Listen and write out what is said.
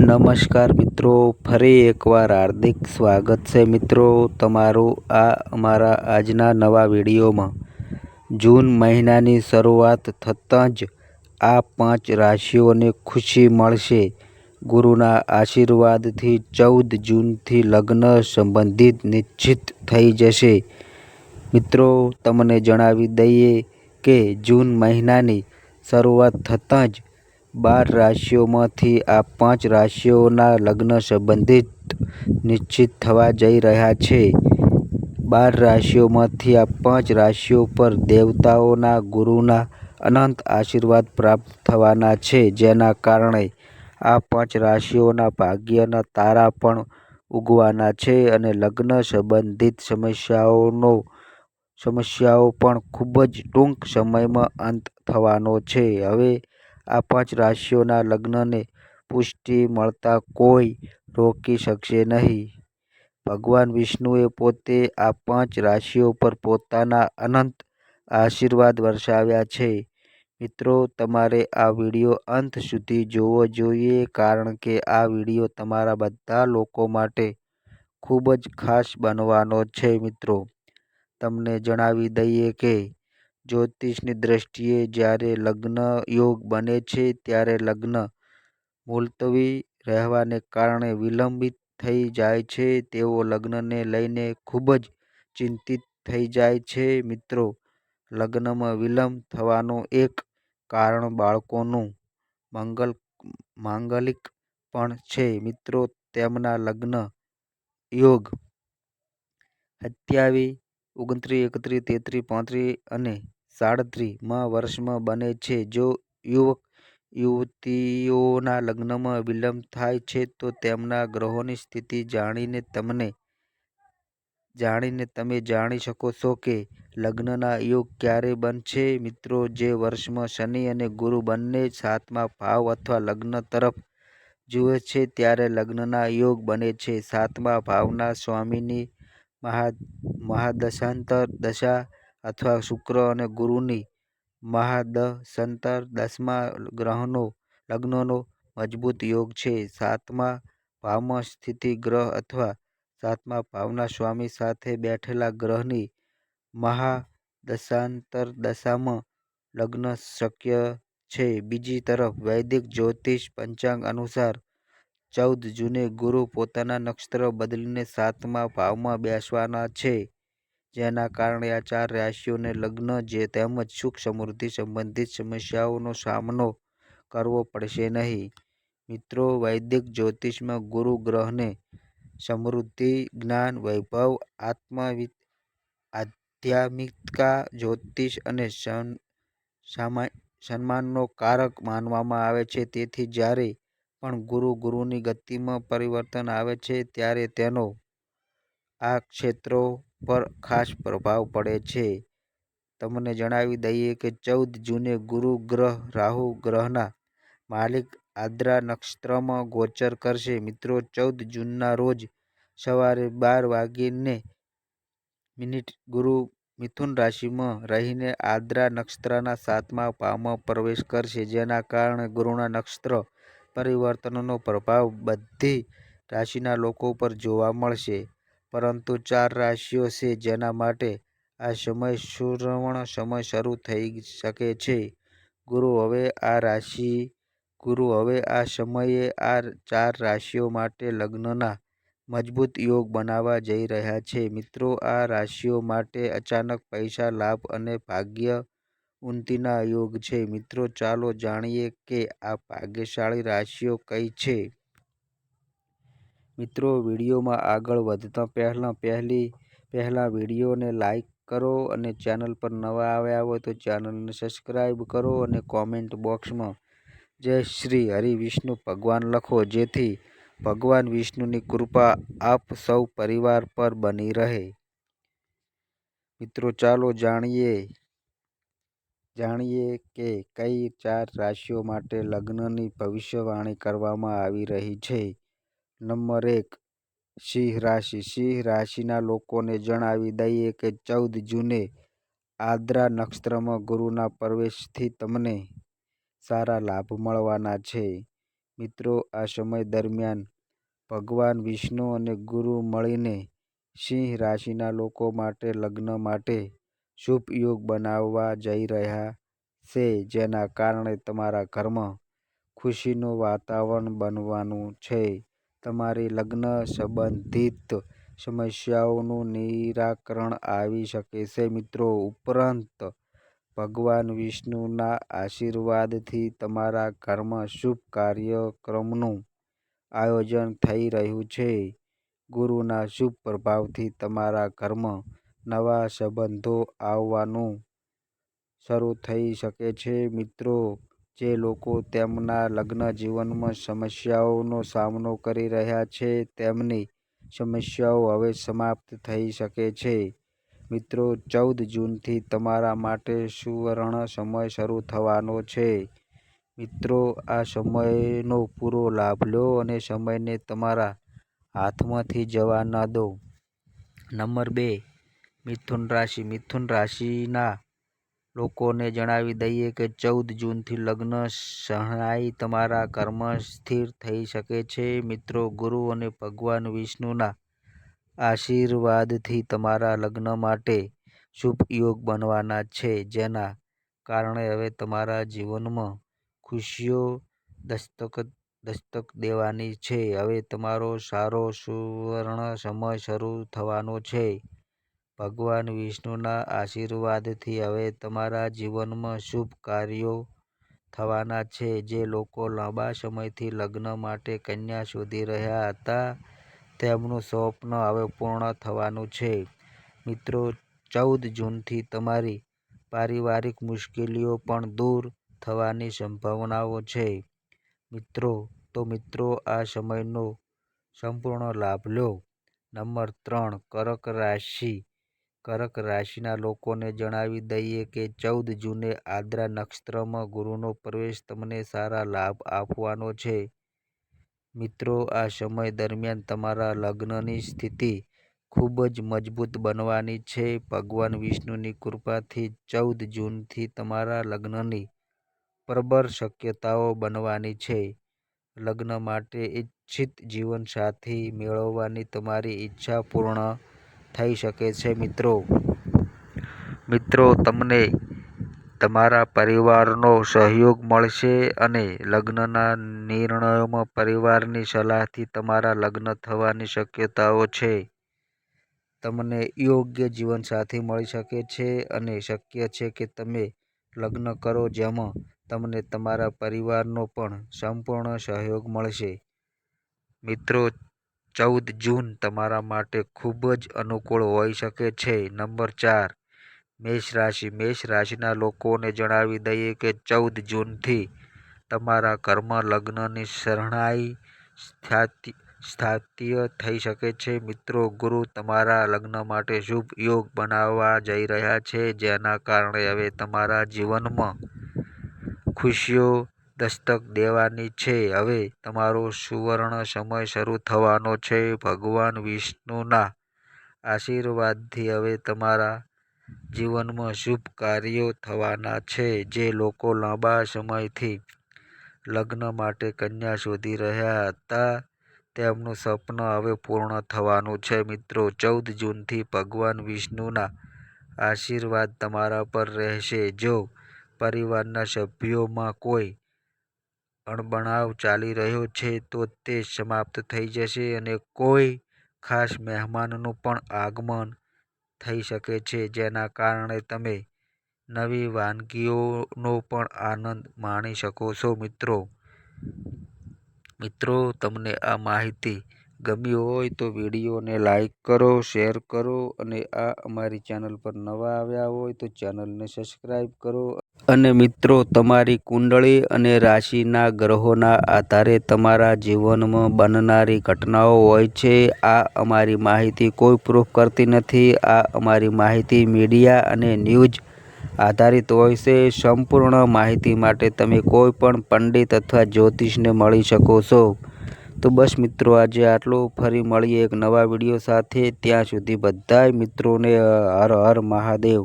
નમસ્કાર મિત્રો, ફરી એકવાર હાર્દિક સ્વાગત છે મિત્રો તમારું આ અમારા આજના નવા વિડીયોમાં। જૂન મહિનાની શરૂઆત થતાં જ આ 5 રાશિઓને ખુશી મળશે। ગુરુના આશીર્વાદથી 14 જૂનથી લગ્ન સંબંધિત નિશ્ચિત થઈ જશે। મિત્રો તમને જણાવી દઈએ કે જૂન મહિનાની શરૂઆત થતાં જ 12 રાશિઓમાંથી આ 5 રાશિઓના લગ્ન સંબંધિત નિશ્ચિત થવા જઈ રહ્યા છે। 12 રાશિઓમાંથી આ 5 રાશિઓ પર દેવતાઓના ગુરુના અનંત આશીર્વાદ પ્રાપ્ત થવાના છે, જેના કારણે આ 5 રાશિઓના ભાગ્યના તારા પણ ઉગવાના છે અને લગ્ન સંબંધિત સમસ્યાઓ પણ ખૂબ જ ટૂંક સમયમાં અંત થવાનો છે। હવે આ 5 રાશિઓના લગ્નને પુષ્ટિ મળતા કોઈ રોકી શકશે નહીં। ભગવાન વિષ્ણુએ પોતે આ 5 રાશિઓ પર પોતાના અનંત આશીર્વાદ વરસાવ્યા છે। મિત્રો તમારે આ વિડીયો અંત સુધી જોવો જોઈએ, કારણ કે આ વિડીયો તમારા બધા લોકો માટે ખૂબ જ ખાસ બનવાનો છે। મિત્રો તમને જણાવી દઈએ કે જ્યોતિષની દ્રષ્ટિએ જ્યારે લગ્ન યોગ બને છે ત્યારે લગ્ન મુલતવી રહેવાને કારણે વિલંબિત થઈ જાય છે। તેઓ લગ્નને લઈને ખૂબ જ ચિંતિત થઈ જાય છે। મિત્રો લગ્નમાં વિલંબ થવાનું એક કારણ બાળકોનું માંગલિક પણ છે। મિત્રો તેમના લગ્ન યોગ 27, 29, 31, 33, 35 અને 37મા વર્ષમાં બને છે। જો યુવક યુવતીઓના લગ્નમાં વિલંબ થાય છે તો તેમના ગ્રહોની સ્થિતિ જાણીને તમે જાણી શકો છો કે લગ્નના યોગ ક્યારે બનશે। મિત્રો જે વર્ષમાં શનિ અને ગુરુ બંને 7મા ભાવ અથવા લગ્ન તરફ જુએ છે ત્યારે લગ્નના યોગ બને છે। 7મા ભાવના સ્વામીની મહાદશાંતર દશા અથવા શુક્ર અને ગુરુની મહાદશાંતર દશામાં લગ્નનો મજબૂત યોગ છે। 7મા ભાવમાં સ્થિત ગ્રહ અથવા 7મા ભાવના સ્વામી સાથે બેઠેલા ગ્રહની મહાદશાંતર દશામાં લગ્ન શક્ય છે। બીજી તરફ વૈદિક જ્યોતિષ પંચાંગ અનુસાર 14 જૂને ગુરુ પોતાના નક્ષત્ર બદલીને 7મા ભાવમાં બેસવાના છે, જેના કારણે આ 4 રાશિઓને લગ્ન તેમજ સુખ સમૃદ્ધિ સંબંધિત સમસ્યાઓનો સામનો કરવો પડશે નહીં। મિત્રો વૈદિક જ્યોતિષમાં ગુરુ ગ્રહને સમૃદ્ધિ, જ્ઞાન, વૈભવ, આધ્યાત્મિકતા, જ્યોતિષ અને સન્માનનો કારક માનવામાં આવે છે। તેથી જ્યારે પણ ગુરુની ગતિમાં પરિવર્તન આવે છે ત્યારે તેનો આ ક્ષેત્રો પર ખાસ પ્રભાવ પડે છે। તમને જણાવી દઈએ કે 14 જૂને ગુરુ ગ્રહ રાહુ ગ્રહના માલિક આદ્રા નક્ષત્રમાં ગોચર કરશે। મિત્રો 14 જૂનના રોજ સવારે 12:02 ગુરુ મિથુન રાશિમાં રહીને આદ્રા નક્ષત્રના 7મા ભાવમાં પ્રવેશ કરશે, જેના કારણે ગુરુના નક્ષત્ર પરિવર્તનનો પ્રભાવ બધી રાશિના લોકો પર જોવા મળશે। પરંતુ 4 રાશિઓ છે જેના માટે આ સમય સુવર્ણ સમય શરૂ થઈ શકે છે। ગુરુ હવે આ સમયે આ 4 રાશિઓ માટે લગ્નના મજબૂત યોગ બનાવવા જઈ રહ્યા છે। મિત્રો આ રાશિઓ માટે અચાનક પૈસા લાભ અને ભાગ્ય ઉન્નતિના યોગ છે। મિત્રો ચાલો જાણીએ કે આ ભાગ્યશાળી રાશિઓ કઈ છે। મિત્રો વિડીયોમાં આગળ વધતા પહેલા વિડીયોને લાઈક કરો અને ચેનલ પર નવા આવ્યા હોય તો ચેનલને સબસ્ક્રાઈબ કરો અને કોમેન્ટ બોક્સમાં જય શ્રી હરિ વિષ્ણુ ભગવાન લખો, જેથી ભગવાન વિષ્ણુની કૃપા આપ સૌ પરિવાર પર બની રહે। મિત્રો ચાલો જાણીએ કે કઈ 4 રાશિઓ માટે લગ્નની ભવિષ્યવાણી કરવામાં આવી રહી છે। નંબર 1, સિંહ રાશિ। સિંહ રાશિના લોકોને જણાવી દઈએ કે 14 જૂને આદ્રા નક્ષત્રમાં ગુરુના પ્રવેશથી તમને સારા લાભ મળવાના છે। મિત્રો, આ સમય દરમિયાન ભગવાન વિષ્ણુ અને ગુરુ મળીને સિંહ રાશિના લોકો માટે લગ્ન માટે શુભ યોગ બનાવવા જઈ રહ્યા છે, જેના કારણે તમારા ઘરમાં ખુશીનું વાતાવરણ બનવાનું છે. તમારી લગ્ન સંબંધિત સમસ્યાઓનું નિરાકરણ આવી શકે છે. મિત્રો, ઉપરાંત ભગવાન વિષ્ણુના આશીર્વાદથી તમારા ઘરમાં શુભ કાર્યક્રમનું આયોજન થઈ રહ્યું છે. ગુરુના શુભ પ્રભાવથી તમારા ઘરમાં નવા સંબંધો આવવાનું શરૂ થઈ શકે છે. મિત્રો, જે લોકો તેમના લગ્ન જીવનમાં સમસ્યાઓનો સામનો કરી રહ્યા છે, તેમની સમસ્યાઓ હવે સમાપ્ત થઈ શકે છે. મિત્રો, 14 જૂનથી તમારા માટે સુવર્ણ સમય શરૂ થવાનો છે. મિત્રો, આ સમયનો પૂરો લાભ લો અને સમયને તમારા હાથમાંથી જવા ન દો. નંબર 2, મિથુન રાશિ. મિથુન રાશિના લોકોને જણાવી દઈએ કે 14 જૂનથી લગ્ન શરણાઈ તમારા ઘરમાં સ્થિર થઈ શકે છે. મિત્રો, ગુરુ અને ભગવાન વિષ્ણુના આશીર્વાદથી તમારા લગ્ન માટે શુભ યોગ બનવાના છે, જેના કારણે હવે તમારા જીવનમાં ખુશીઓ દસ્તક દેવાની છે. હવે તમારો સારો સુવર્ણ સમય શરૂ થવાનો છે. ભગવાન વિષ્ણુના આશીર્વાદથી હવે તમારા જીવનમાં શુભ કાર્યો થવાના છે. જે લોકો લાંબા સમયથી લગ્ન માટે કન્યા શોધી રહ્યા હતા, તેમનું સ્વપ્ન હવે પૂર્ણ થવાનું છે. મિત્રો, 14 જૂનથી તમારી પારિવારિક મુશ્કેલીઓ પણ દૂર થવાની સંભાવનાઓ છે. મિત્રો, આ સમયનો સંપૂર્ણ લાભ લો. નંબર 3, કર્ક રાશિ. કર્ક રાશિના લોકોને જણાવી દઈએ કે 14 જૂને આદ્રા નક્ષત્રમાં ગુરુનો પ્રવેશ તમને સારા લાભ આપવાનો છે. મિત્રો, આ સમય દરમિયાન તમારા લગ્નની સ્થિતિ ખૂબ જ મજબૂત બનવાની છે. ભગવાન વિષ્ણુની કૃપાથી 14 જૂનથી તમારા લગ્નની પ્રબળ શક્યતાઓ બનવાની છે. લગ્ન માટે ઇચ્છિત જીવનસાથી મેળવવાની તમારી ઈચ્છા પૂર્ણ થઈ શકે છે. મિત્રો, તમને તમારા પરિવારનો સહયોગ મળશે અને લગ્નના નિર્ણયોમાં પરિવારની સલાહથી તમારા લગ્ન થવાની શક્યતાઓ છે. તમને યોગ્ય જીવનસાથી મળી શકે છે અને શક્ય છે કે તમે લગ્ન કરો જેમાં તમને તમારા પરિવારનો પણ સંપૂર્ણ સહયોગ મળશે. મિત્રો, 14 જૂન તમારા માટે ખૂબ જ અનુકૂળ હોઈ શકે છે. નંબર 4, મેષ રાશિ. મેષ રાશિના લોકોને જણાવી દઈએ કે 14 જૂનથી તમારા ઘરમાં લગ્નની શરણાઈ સ્થાપિત થઈ શકે છે. મિત્રો, ગુરુ તમારા લગ્ન માટે શુભ યોગ બનાવવા જઈ રહ્યા છે, જેના કારણે હવે તમારા જીવનમાં ખુશીઓ દસ્તક દેવાની છે. હવે તમારો સુવર્ણ સમય શરૂ થવાનો છે. ભગવાન વિષ્ણુના આશીર્વાદથી હવે તમારા જીવનમાં શુભ કાર્યો થવાના છે. જે લોકો લાંબા સમયથી લગ્ન માટે કન્યા શોધી રહ્યા હતા, તેમનું સ્વપ્ન હવે પૂર્ણ થવાનું છે. મિત્રો, 14 જૂનથી ભગવાન વિષ્ણુના આશીર્વાદ તમારા પર રહેશે. જો પરિવારના સભ્યોમાં કોઈ અણબનાવ ચાલી રહ્યો છે, તો તે સમાપ્ત થઈ જશે અને કોઈ ખાસ મહેમાનનું પણ આગમન થઈ શકે છે, જેના કારણે તમે નવી વાનગીઓનો પણ આનંદ માણી શકો છો. મિત્રો, તમને આ માહિતી ગમી હોય તો વિડીયોને લાઈક કરો, શેર કરો અને આ અમારી ચેનલ પર નવા આવ્યા હોય તો ચેનલને સબસ્ક્રાઈબ કરો. અને મિત્રો, તમારી કુંડળી અને રાશિના ગ્રહોના આધારે તમારા જીવનમાં બનનારી ઘટનાઓ હોય છે. આ અમારી માહિતી કોઈ પ્રૂફ કરતી નથી. આ અમારી માહિતી મીડિયા અને ન્યૂઝ આધારિત હોય છે. સંપૂર્ણ માહિતી માટે તમે કોઈ પણ પંડિત અથવા જ્યોતિષને મળી શકો છો. તો બસ મિત્રો, આજે આટલું. ફરી મળીએ એક નવા વિડીયો સાથે. ત્યાં સુધી બધાય મિત્રોને હર હર મહાદેવ.